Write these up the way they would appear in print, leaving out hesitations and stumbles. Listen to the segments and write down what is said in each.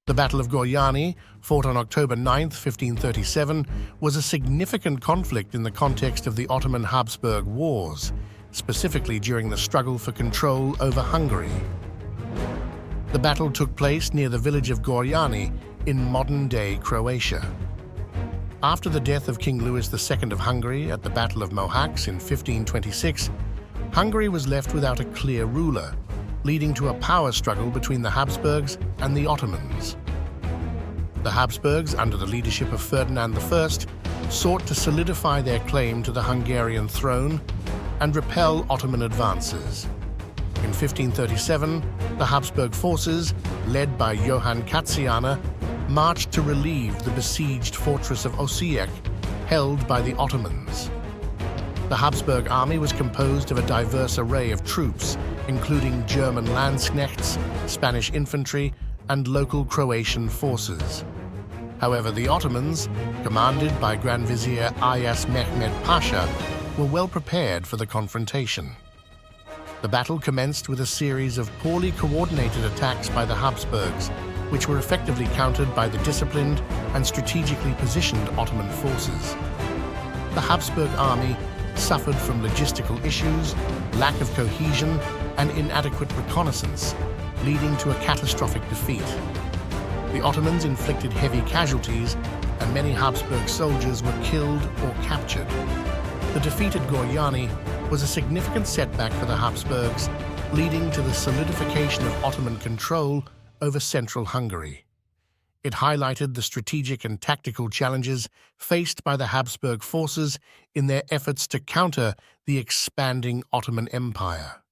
The Battle of Gorjani, fought on October 9, 1537, was a significant conflict in the context of the Ottoman-Habsburg Wars, specifically during the struggle for control over Hungary. The battle took place near the village of Gorjani in modern-day Croatia. After the death of King Louis II of Hungary at the Battle of Mohacs in 1526, Hungary was left without a clear ruler, leading to a power struggle between the Habsburgs and the Ottomans. The Habsburgs, under the leadership of Ferdinand I, sought to solidify their claim to the Hungarian throne and repel Ottoman advances. In 1537, the Habsburg forces, led by Johann Katzianer, marched to relieve the besieged fortress of Osijek, held by the Ottomans. The Habsburg army was composed of a diverse array of troops, including German Landsknechts, Spanish infantry, and local Croatian forces. However, the Ottomans, commanded by Grand Vizier Ayas Mehmed Pasha, were well prepared for the confrontation. The battle commenced with a series of poorly coordinated attacks by the Habsburgs, which were effectively countered by the disciplined and strategically positioned Ottoman forces. The Habsburg army suffered from logistical issues, lack of cohesion, and inadequate reconnaissance, leading to a catastrophic defeat. The Ottomans inflicted heavy casualties, and many Habsburg soldiers were killed or captured. The defeat at Gorjani was a significant setback for the Habsburgs, leading to the solidification of Ottoman control over central Hungary. It highlighted the strategic and tactical challenges faced by the Habsburg forces in their efforts to counter the expanding Ottoman Empire.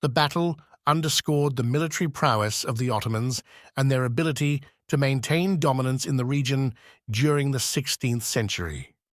The battle underscored the military prowess of the Ottomans and their ability to maintain dominance in the region during the 16th century.